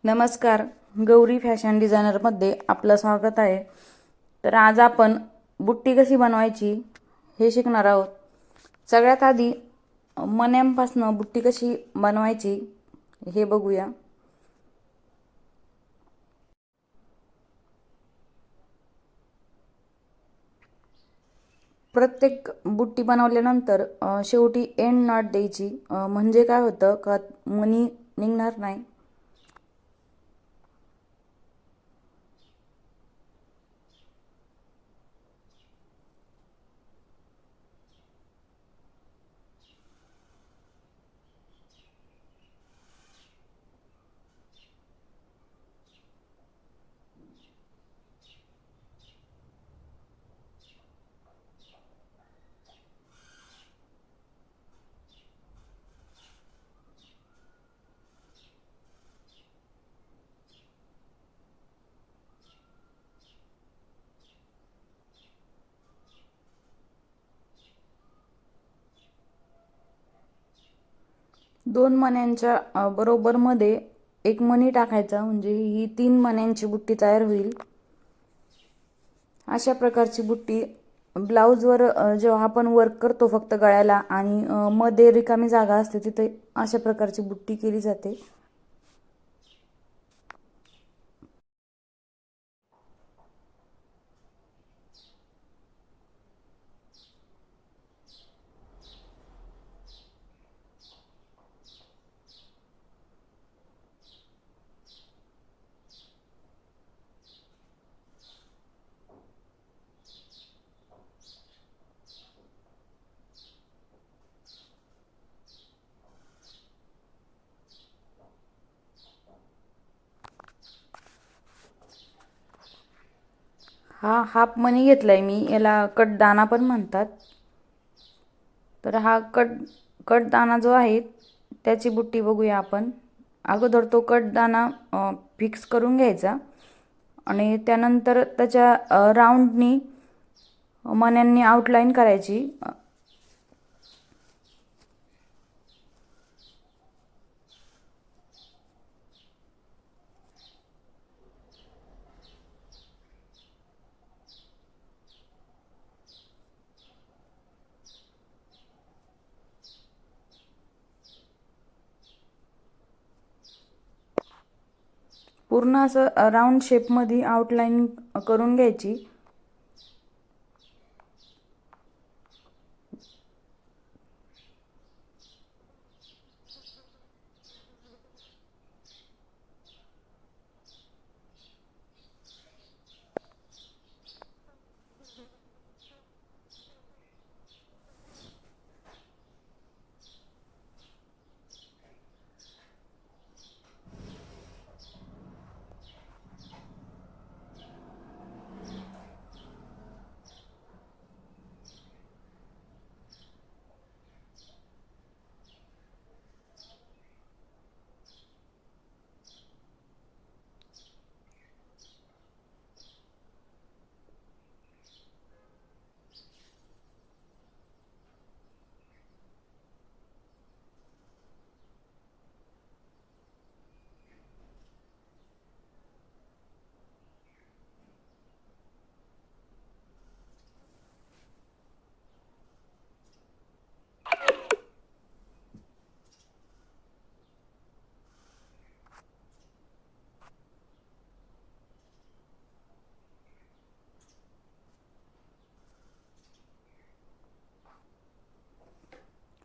नमस्कार. गौरी फॅशन डिझायनरमध्ये आपलं स्वागत आहे. तर आज आपण बुट्टी कशी बनवायची हे शिकणार आहोत. सगळ्यात आधी मण्यांपासून बुट्टी कशी बनवायची हे बघूया. प्रत्येक बुट्टी बनवल्यानंतर शेवटी एंड नॉट द्यायची. म्हणजे काय होतं का मणी निघणार नाही. दोन मण्यांच्या बरोबर मध्ये एक मणी टाकायचा, म्हणजे ही 3 मण्यांची बुट्टी तयार होईल. अशा प्रकारची बुट्टी ब्लाऊजवर जेव्हा आपण वर्क करतो फक्त गळ्याला आणि मध्ये रिकामी जागा असते तिथे अशा प्रकारची बुट्टी केली जाते. हा हाफ मनी घेतलाय मी, याला कटदाना पण म्हणतात. तर हा कटदाना जो आहे त्याची बुट्टी बघूया आपण. अगोदर तो कटदाना फिक्स करून घ्यायचा आणि त्यानंतर त्याच्या राऊंडनी मण्यांनी आउटलाईन करायची. पूर्ण असं राऊंड शेपमध्ये आउटलाईन करून घ्यायची.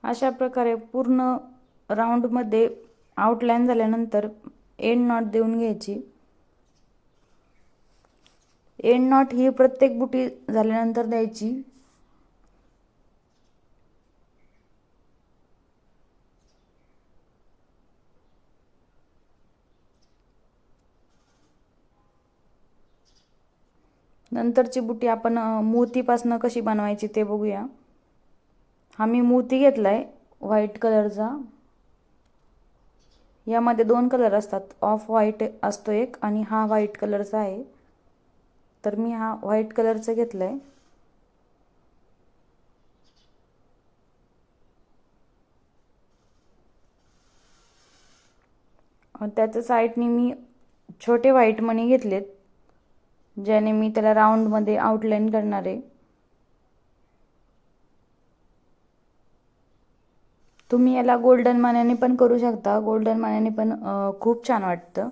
अशा प्रकारे पूर्ण राऊंडमध्ये आउटलाईन झाल्यानंतर एंड नॉट देऊन घ्यायची. एंड नॉट ही प्रत्येक बुटी झाल्यानंतर द्यायची. नंतरची बुटी आपण मोतीपासून कशी बनवायची ते बघूया. हा मी मोती घेतलाय व्हाईट कलरचा. यामध्ये 2 कलर असतात, ऑफ व्हाईट असतो एक आणि हा व्हाईट कलरचा आहे. तर मी हा व्हाईट कलरचा घेतलाय. त्याच्या साईडनी मी छोटे व्हाईट मणी घेतलेत, ज्याने मी त्याला राऊंडमध्ये आउटलाईन करणार आहे. तुम्ही याला गोल्डन मण्याने पण करू शकता. गोल्डन मण्याने पण खूप छान वाटतं.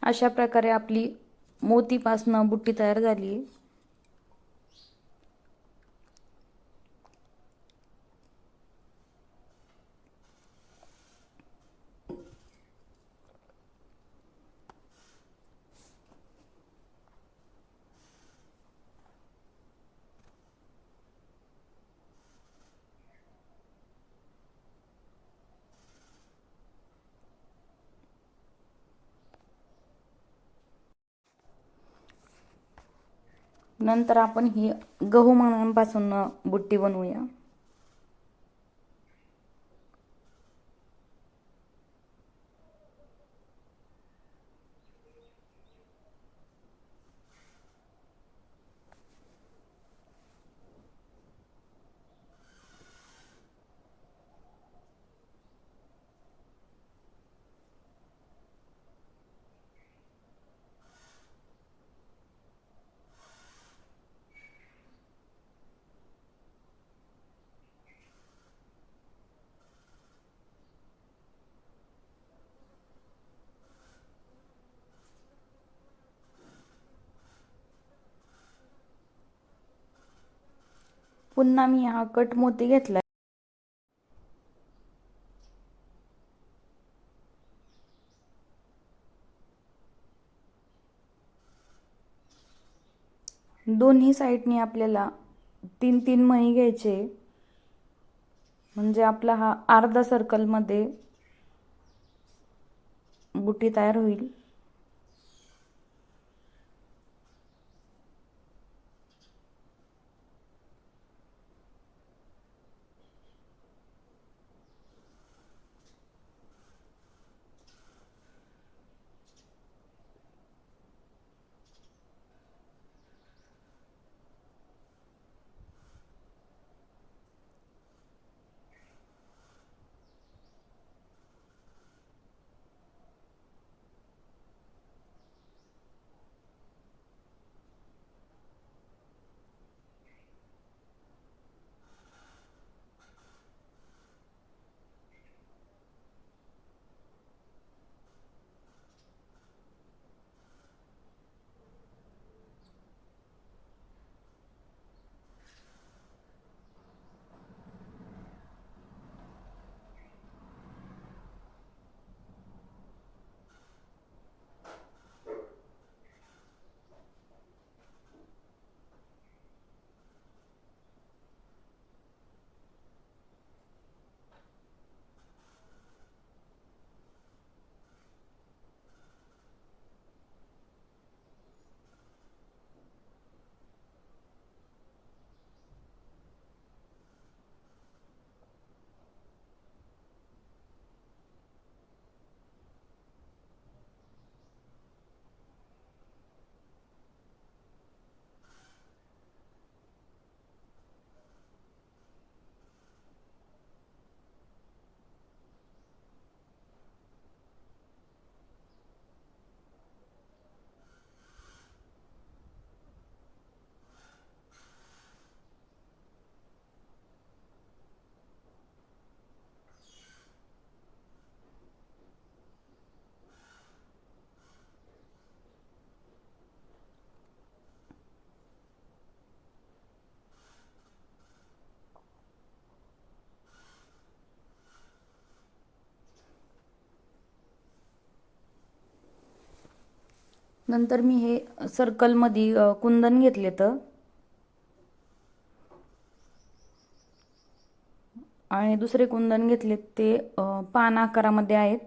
अशा प्रकारे आपली मोतीपासनं बुट्टी तयार झाली आहे. नंतर आपण ही गहू मण्यांपासून बुट्टी बनवूया. पुन्हा मी हा कट मोती घेतला. दोन्ही साईडनी आपल्याला 3-3 मणी घ्यायचे, म्हणजे आपला हा अर्धा सर्कलमध्ये बुट्टी तयार होईल. नंतर मी हे सर्कलमध्ये कुंदन घेतले तर आणि दुसरे कुंदन घेतले ते पान आकारामध्ये आहेत.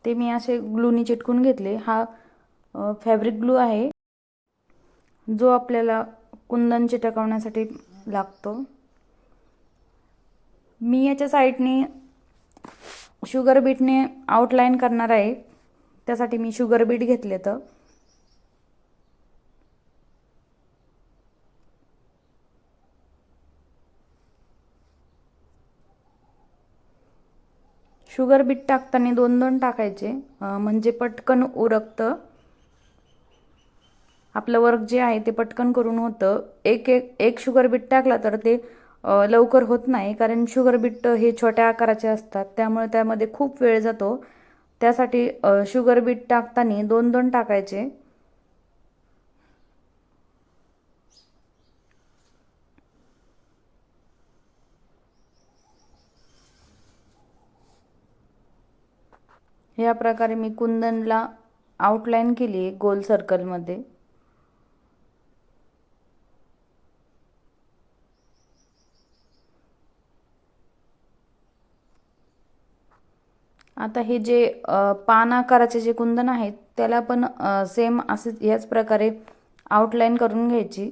ते मी असे ग्लूनी चिटकून घेतले. हा फॅब्रिक ग्लू आहे जो आपल्याला कुंदन चिटकवण्यासाठी लागतो. मी याच्या साईडने शुगर बीटने आउटलाईन करणार आहे. त्यासाठी मी शुगर बीट घेतले तर शुगर बीट टाकताना दोन दोन टाकायचे म्हणजे पटकन उरकतं. आपलं वर्क जे आहे ते पटकन करून होतं. एक शुगर बीट टाकला तर ते लवकर होत नाही, कारण शुगर बीट हे छोट्या आकाराचे असतात, त्यामुळे त्यामध्ये खूप वेळ जातो. त्यासाठी शुगर बीट टाकताना दोन दोन टाकायचे. या प्रकारे मी कुंदनला आउटलाईन केली आहे गोल सर्कलमध्ये. आता हे जे पान आकाराचे जे कुंदन आहेत त्याला पण सेम असे याच प्रकारे आउटलाईन करून घ्यायची.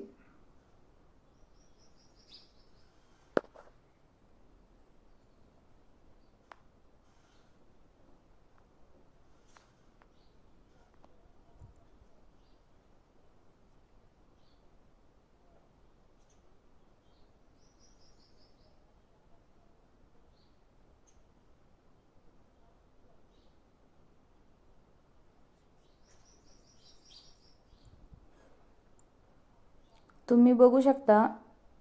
तुम्ही बघू शकता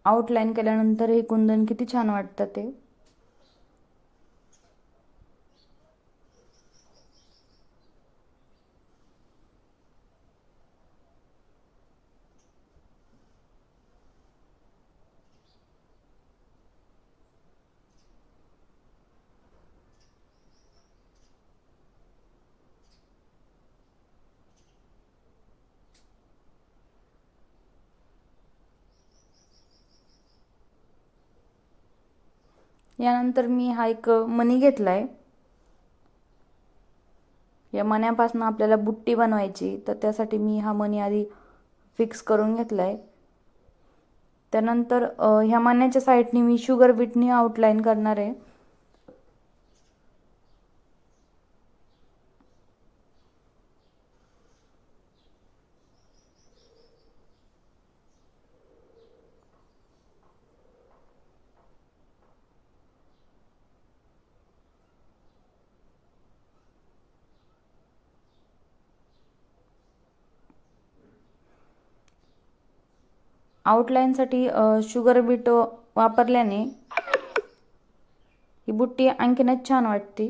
आउटलाईन केल्यानंतर हे कुंदन किती छान वाटतं ते. यानंतर मी हा एक मणी घेतलाय. या मण्यापासून आपल्याला बुट्टी बनवायची, तर त्यासाठी मी हा मणी आधी फिक्स करून घेतलाय. त्यानंतर ह्या मण्याच्या साईडने मी शुगर बीटनी आउटलाईन करणार आहे. आउटलाईनसाठी शुगर बीट वापरल्याने ही बुट्टी आणखीनच छान वाटते.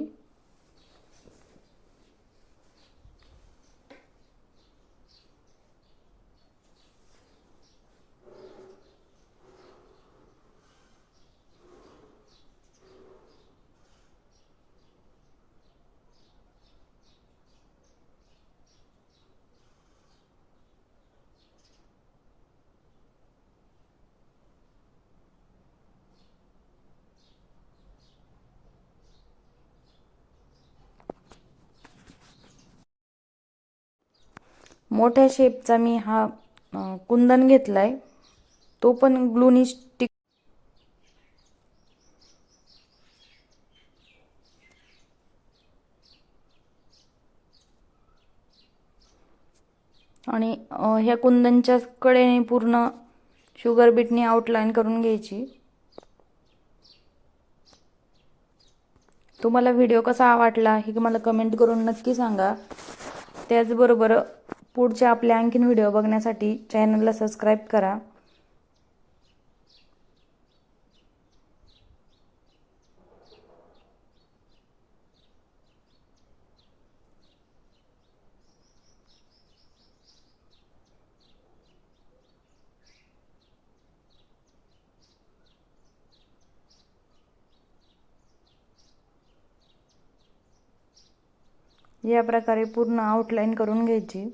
मोठ्या शेपचा मी हा कुंदन घेतलाय. तो पण ग्लूनी स्टिक आणि ह्या कुंदनच्या कडेने पूर्ण शुगर बीटने आउटलाईन करून घ्यायची. तुम्हाला व्हिडिओ कसा वाटला हे मला कमेंट करून नक्की सांगा. त्याचबरोबर पुढच्या आपल्या आणखीन व्हिडिओ बघण्यासाठी चॅनलला सबस्क्राईब करा. या प्रकारे पूर्ण आउटलाईन करून घ्यायची.